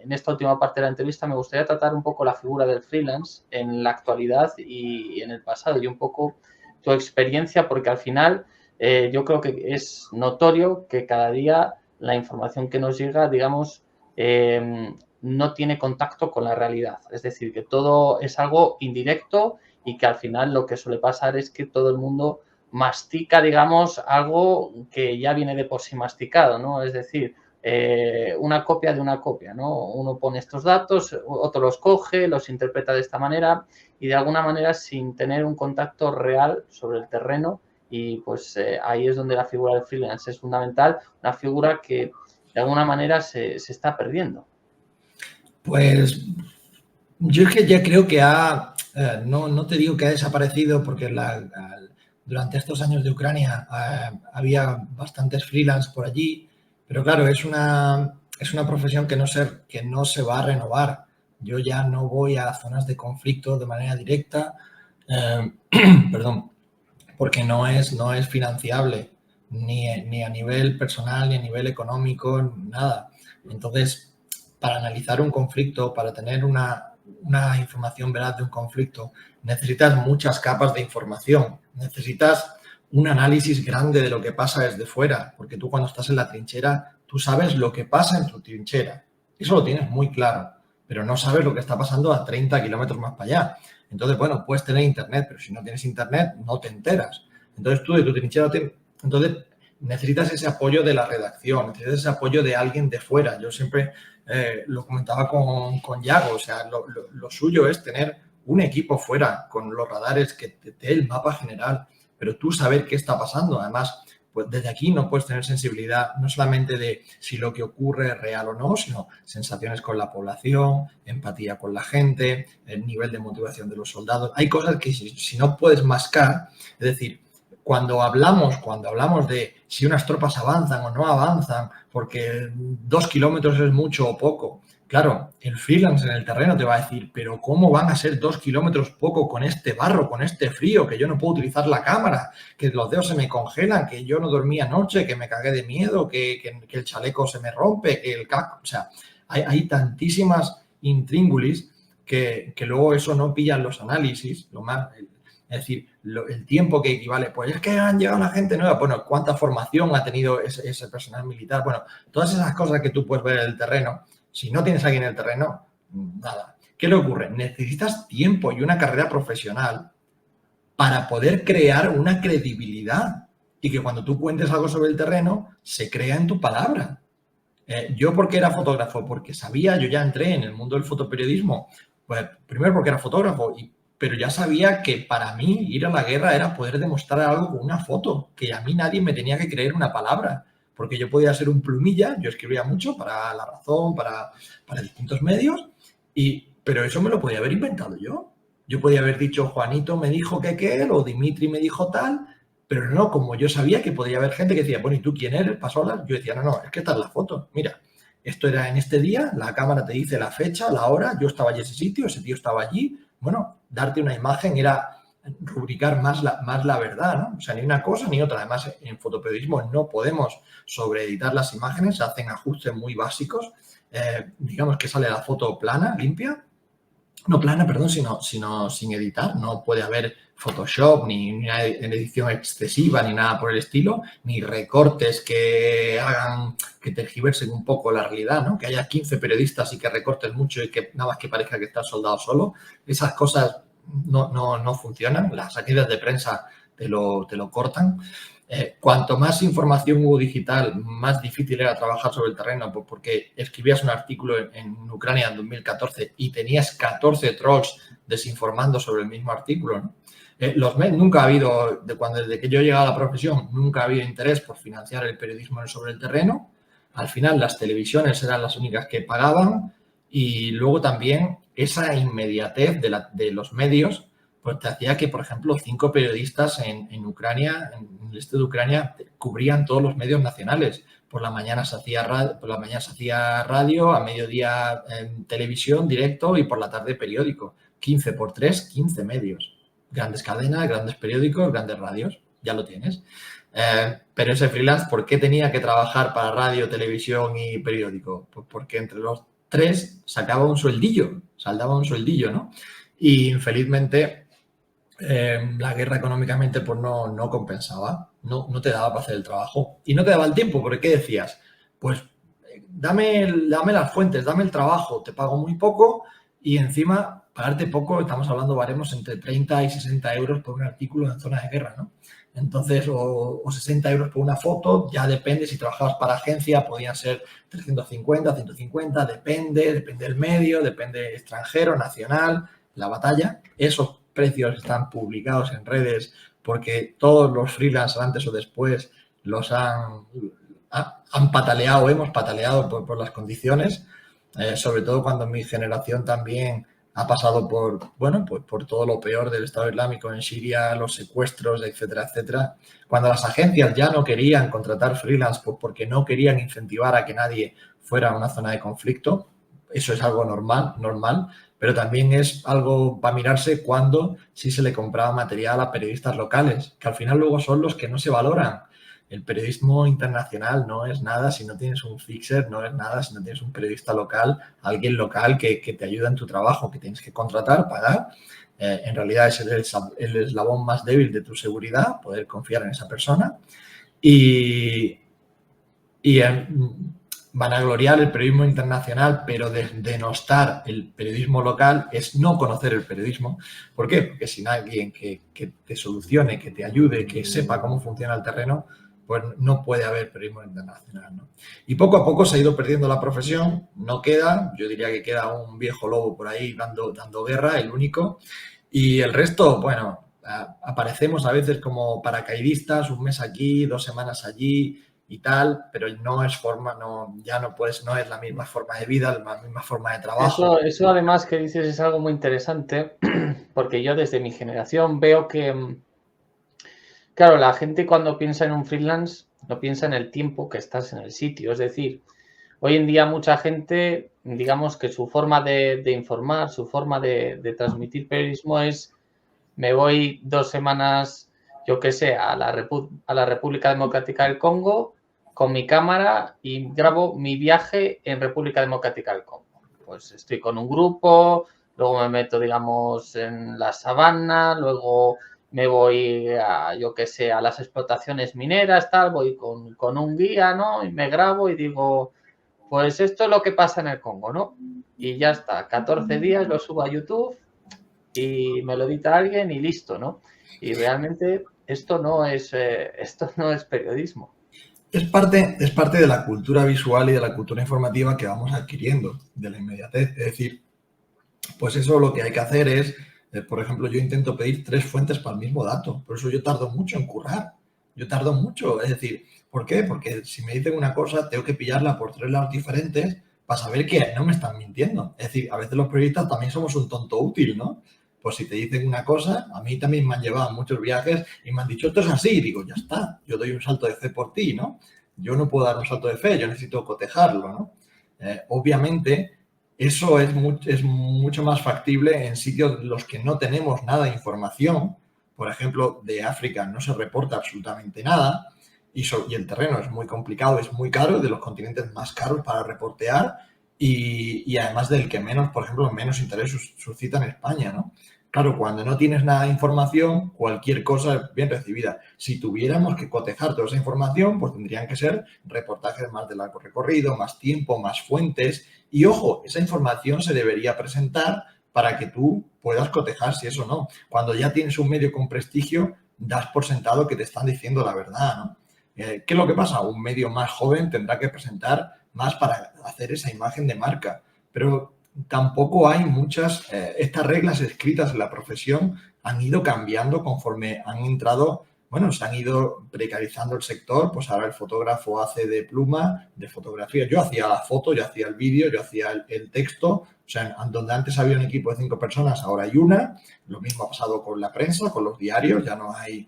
en esta última parte de la entrevista me gustaría tratar un poco la figura del freelance en la actualidad y en el pasado y un poco tu experiencia, porque al final yo creo que es notorio que cada día la información que nos llega, digamos, no tiene contacto con la realidad. Es decir, que todo es algo indirecto y que al final lo que suele pasar es que todo el mundo mastica, digamos, algo que ya viene de por sí masticado, ¿no? Es decir, una copia de una copia, ¿no? Uno pone estos datos, otro los coge, los interpreta de esta manera y de alguna manera sin tener un contacto real sobre el terreno y pues ahí es donde la figura del freelance es fundamental, una figura que de alguna manera se está perdiendo. Pues yo es que ya creo que no te digo que ha desaparecido porque durante estos años de Ucrania había bastantes freelance por allí, pero claro, es una profesión que no se va a renovar. Yo ya no voy a zonas de conflicto de manera directa, perdón, porque no es financiable ni a nivel personal, ni a nivel económico, nada. Entonces, para analizar un conflicto, para tener una información veraz de un conflicto, necesitas muchas capas de información, necesitas un análisis grande de lo que pasa desde fuera, porque tú cuando estás en la trinchera, tú sabes lo que pasa en tu trinchera, eso lo tienes muy claro, pero no sabes lo que está pasando a 30 kilómetros más para allá. Entonces, bueno, puedes tener internet, pero si no tienes internet, no te enteras. Entonces, tú de tu trinchera, entonces necesitas ese apoyo de la redacción, necesitas ese apoyo de alguien de fuera. Yo siempre lo comentaba con Yago, o sea, lo suyo es tener un equipo fuera con los radares que te dé el mapa general, pero tú saber qué está pasando. Además, pues desde aquí no puedes tener sensibilidad no solamente de si lo que ocurre es real o no, sino sensaciones con la población, empatía con la gente, el nivel de motivación de los soldados. Hay cosas que si no puedes mascar, es decir, cuando hablamos de si unas tropas avanzan o no avanzan, porque 2 kilómetros es mucho o poco, claro, el freelance en el terreno te va a decir, pero ¿cómo van a ser 2 kilómetros poco con este barro, con este frío, que yo no puedo utilizar la cámara, que los dedos se me congelan, que yo no dormí anoche, que me cagué de miedo, que el chaleco se me rompe, que el casco... O sea, hay tantísimas intríngulis que luego eso no pillan los análisis, es decir, el tiempo que equivale, pues es que han llegado la gente nueva, bueno, cuánta formación ha tenido ese personal militar, bueno, todas esas cosas que tú puedes ver en el terreno, si no tienes a alguien en el terreno, nada. ¿Qué le ocurre? Necesitas tiempo y una carrera profesional para poder crear una credibilidad y que cuando tú cuentes algo sobre el terreno, se crea en tu palabra. Yo, ¿por qué era fotógrafo? Porque sabía, yo ya entré en el mundo del fotoperiodismo, pues primero porque era fotógrafo, pero ya sabía que para mí ir a la guerra era poder demostrar algo con una foto, que a mí nadie me tenía que creer una palabra, porque yo podía ser un plumilla, yo escribía mucho para La Razón, para distintos medios, pero eso me lo podía haber inventado yo. Yo podía haber dicho, Juanito me dijo que él, o Dimitri me dijo tal, pero no, como yo sabía que podía haber gente que decía, bueno, ¿y tú quién eres? ¿Pasolas? Yo decía, no, es que esta es la foto. Mira, esto era en este día, la cámara te dice la fecha, la hora, yo estaba en ese sitio, ese tío estaba allí. Bueno, darte una imagen era rubricar más la verdad, ¿no? O sea, ni una cosa ni otra. Además, en fotoperiodismo no podemos sobreeditar las imágenes, se hacen ajustes muy básicos. Digamos que sale la foto plana, limpia. No plana, perdón, sino sin editar. No puede haber Photoshop, ni una edición excesiva, ni nada por el estilo, ni recortes que hagan que tergiversen un poco la realidad, ¿no? Que haya 15 periodistas y que recortes mucho y que nada más que parezca que estás soldado solo. Esas cosas no funcionan. Las salidas de prensa te lo cortan. Cuanto más información hubo digital, más difícil era trabajar sobre el terreno, porque escribías un artículo en Ucrania en 2014 y tenías 14 trolls desinformando sobre el mismo artículo, ¿no? Nunca ha habido, desde que yo he llegado a la profesión, nunca ha habido interés por financiar el periodismo sobre el terreno. Al final, las televisiones eran las únicas que pagaban y luego también esa inmediatez de los medios pues te hacía que, por ejemplo, 5 periodistas en Ucrania, en el este de Ucrania, cubrían todos los medios nacionales. Por la mañana se hacía radio, a mediodía en televisión, directo y por la tarde periódico. 15 por 3, 15 medios. Grandes cadenas, grandes periódicos, grandes radios. Ya lo tienes. Pero ese freelance, ¿por qué tenía que trabajar para radio, televisión y periódico? Pues porque entre los 3 sacaba un sueldillo, saldaba un sueldillo, ¿no? Y infelizmente la guerra económicamente pues no compensaba, no te daba para hacer el trabajo y no te daba el tiempo, porque ¿qué decías? Pues dame las fuentes, dame el trabajo, te pago muy poco y encima pagarte poco, estamos hablando baremos entre 30 y 60 euros por un artículo en zona de guerra, ¿no? Entonces, o 60 euros por una foto, ya depende, si trabajabas para agencia podían ser 350, 150, depende del medio, depende extranjero, nacional, la batalla. Esos precios están publicados en redes porque todos los freelancers antes o después los han pataleado, hemos pataleado por las condiciones, sobre todo cuando mi generación también ha pasado por, bueno, pues por todo lo peor del Estado Islámico en Siria, los secuestros, etcétera, etcétera. Cuando las agencias ya no querían contratar freelance porque no querían incentivar a que nadie fuera a una zona de conflicto, eso es algo normal, pero también es algo para mirarse cuando sí se le compraba material a periodistas locales, que al final luego son los que no se valoran. El periodismo internacional no es nada si no tienes un fixer, no es nada si no tienes un periodista local, alguien local que te ayuda en tu trabajo, que tienes que contratar, pagar. En realidad es el eslabón más débil de tu seguridad, poder confiar en esa persona. Y vanagloriar el periodismo internacional, pero denostar el periodismo local es no conocer el periodismo. ¿Por qué? Porque sin alguien que te solucione, que te ayude, que sepa cómo funciona el terreno, pues no puede haber periodismo internacional, ¿no? Y poco a poco se ha ido perdiendo la profesión, no queda, yo diría que queda un viejo lobo por ahí dando guerra, el único, y el resto, bueno, aparecemos a veces como paracaidistas, un mes aquí, 2 semanas allí y tal, pero no es forma, no es la misma forma de vida, la misma forma de trabajo. Eso además que dices es algo muy interesante, porque yo desde mi generación veo que, claro, la gente cuando piensa en un freelance no piensa en el tiempo que estás en el sitio. Es decir, hoy en día mucha gente, digamos que su forma de informar, su forma de transmitir periodismo es me voy 2 semanas, yo qué sé, a la República Democrática del Congo con mi cámara y grabo mi viaje en República Democrática del Congo. Pues estoy con un grupo, luego me meto, digamos, en la sabana, luego me voy a, yo qué sé, a las explotaciones mineras, tal, voy con un guía, ¿no? Y me grabo y digo, pues esto es lo que pasa en el Congo, ¿no? Y ya está, 14 días lo subo a YouTube y me lo edita alguien y listo, ¿no? Y realmente esto no es periodismo. Es parte de la cultura visual y de la cultura informativa que vamos adquiriendo, de la inmediatez. Es decir, pues eso lo que hay que hacer es, por ejemplo, yo intento pedir 3 fuentes para el mismo dato. Por eso yo tardo mucho en currar. Yo tardo mucho. Es decir, ¿por qué? Porque si me dicen una cosa, tengo que pillarla por 3 lados diferentes para saber que no me están mintiendo. Es decir, a veces los periodistas también somos un tonto útil, ¿no? Pues si te dicen una cosa, a mí también me han llevado a muchos viajes y me han dicho, esto es así. Y digo, ya está, yo doy un salto de fe por ti, ¿no? Yo no puedo dar un salto de fe, yo necesito cotejarlo, ¿no? Obviamente, eso es mucho más factible en sitios en los que no tenemos nada de información. Por ejemplo, de África no se reporta absolutamente nada y el terreno es muy complicado, es muy caro, de los continentes más caros para reportear y además del que menos, por ejemplo, menos interés suscita en España, ¿no? Claro, cuando no tienes nada de información, cualquier cosa es bien recibida. Si tuviéramos que cotejar toda esa información, pues tendrían que ser reportajes más de largo recorrido, más tiempo, más fuentes. Y ojo, esa información se debería presentar para que tú puedas cotejar si eso no. Cuando ya tienes un medio con prestigio, das por sentado que te están diciendo la verdad, ¿no? ¿Qué es lo que pasa? Un medio más joven tendrá que presentar más para hacer esa imagen de marca. Pero tampoco hay muchas, estas reglas escritas en la profesión han ido cambiando conforme han entrado, bueno, se han ido precarizando el sector, pues ahora el fotógrafo hace de pluma, de fotografía. Yo hacía la foto, yo hacía el vídeo, yo hacía el texto, o sea, donde antes había un equipo de 5 personas, ahora hay una. Lo mismo ha pasado con la prensa, con los diarios, ya no hay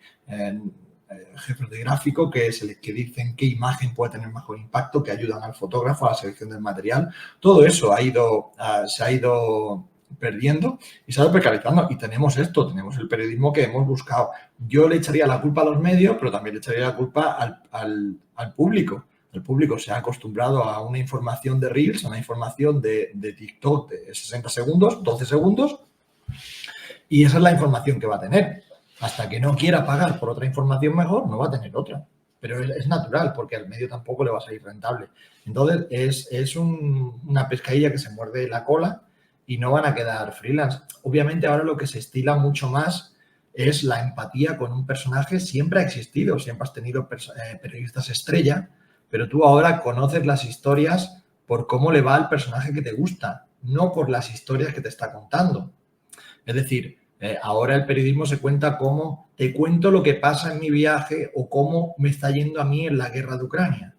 jefes de gráfico que dicen qué imagen puede tener mejor impacto, que ayudan al fotógrafo a la selección del material. Todo eso se ha ido perdiendo y se ha ido precarizando. Y tenemos el periodismo que hemos buscado. Yo le echaría la culpa a los medios, pero también le echaría la culpa al público, El público se ha acostumbrado a una información de Reels, a una información de TikTok de 60 segundos, 12 segundos, y esa es la información que va a tener. Hasta que no quiera pagar por otra información mejor, no va a tener otra. Pero es natural, porque al medio tampoco le va a salir rentable. Entonces, es una pescadilla que se muerde la cola y no van a quedar freelance. Obviamente ahora lo que se estila mucho más es la empatía con un personaje. Siempre ha existido, siempre has tenido periodistas estrella, pero tú ahora conoces las historias por cómo le va al personaje que te gusta, no por las historias que te está contando. Es decir, ahora el periodismo se cuenta como te cuento lo que pasa en mi viaje o cómo me está yendo a mí en la guerra de Ucrania.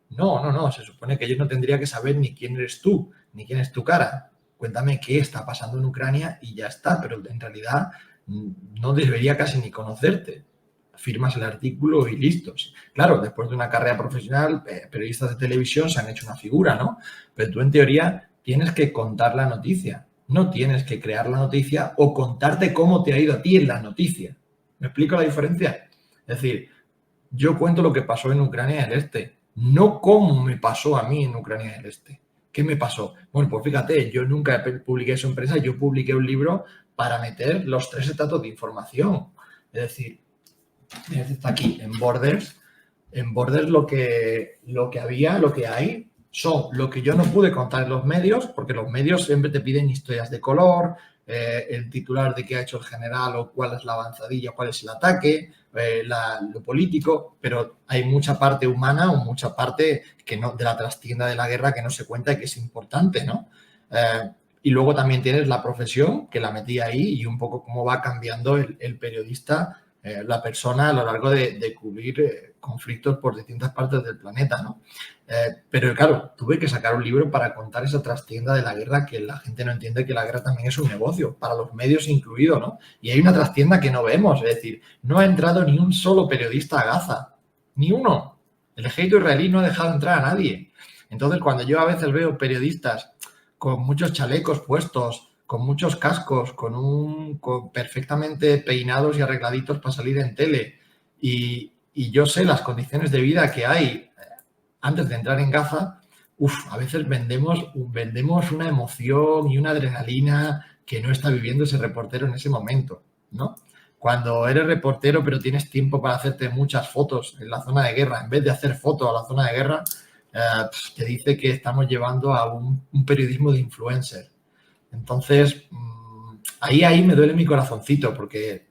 No. Se supone que yo no tendría que saber ni quién eres tú, ni quién es tu cara. Cuéntame qué está pasando en Ucrania y ya está, pero en realidad no debería casi ni conocerte. Firmas el artículo y listo. Claro, después de una carrera profesional, periodistas de televisión se han hecho una figura, ¿no? Pero tú en teoría tienes que contar la noticia. No tienes que crear la noticia o contarte cómo te ha ido a ti en la noticia. ¿Me explico la diferencia? Es decir, yo cuento lo que pasó en Ucrania del Este, no cómo me pasó a mí en Ucrania del Este. ¿Qué me pasó? Bueno, pues fíjate, yo nunca publiqué eso en prensa, yo publiqué un libro para meter los 3 estratos de información. Es decir, está aquí, en Borders. En Borders lo que había, lo que hay, son lo que yo no pude contar en los medios, porque los medios siempre te piden historias de color, el titular de qué ha hecho el general o cuál es la avanzadilla, cuál es el ataque, lo político, pero hay mucha parte humana o mucha parte que no, de la trastienda de la guerra que no se cuenta y que es importante, ¿no? Y luego también tienes la profesión, que la metí ahí, y un poco cómo va cambiando el periodista, la persona a lo largo de cubrir conflictos por distintas partes del planeta, ¿no? Pero claro, tuve que sacar un libro para contar esa trastienda de la guerra, que la gente no entiende que la guerra también es un negocio, para los medios incluido, ¿no? Y hay una trastienda que no vemos, es decir, no ha entrado ni un solo periodista a Gaza, ni uno. El ejército israelí no ha dejado entrar a nadie. Entonces, cuando yo a veces veo periodistas con muchos chalecos puestos, con muchos cascos, con perfectamente peinados y arregladitos para salir en tele, y yo sé las condiciones de vida que hay antes de entrar en Gaza, a veces vendemos una emoción y una adrenalina que no está viviendo ese reportero en ese momento, ¿no? Cuando eres reportero pero tienes tiempo para hacerte muchas fotos en la zona de guerra, en vez de hacer fotos a la zona de guerra, te dice que estamos llevando a un periodismo de influencer. Entonces, ahí me duele mi corazoncito, porque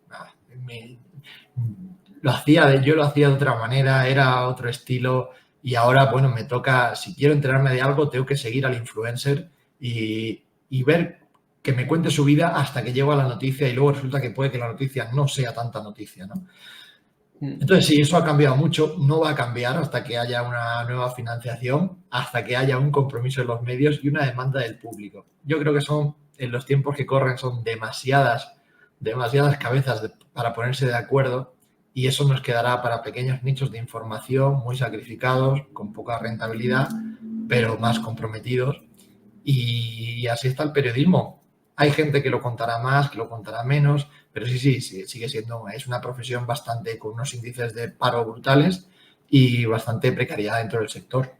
yo lo hacía de otra manera, era otro estilo, y ahora, bueno, me toca, si quiero enterarme de algo, tengo que seguir al influencer y ver que me cuente su vida hasta que llego a la noticia, y luego resulta que puede que la noticia no sea tanta noticia, ¿no? Entonces, sí, eso ha cambiado mucho, no va a cambiar hasta que haya una nueva financiación, hasta que haya un compromiso de los medios y una demanda del público. Yo creo que en los tiempos que corren, son demasiadas cabezas para ponerse de acuerdo, y eso nos quedará para pequeños nichos de información muy sacrificados, con poca rentabilidad, pero más comprometidos. Y así está el periodismo. Hay gente que lo contará más, que lo contará menos, pero sí, sigue siendo, es una profesión con unos índices de paro brutales y bastante precariedad dentro del sector.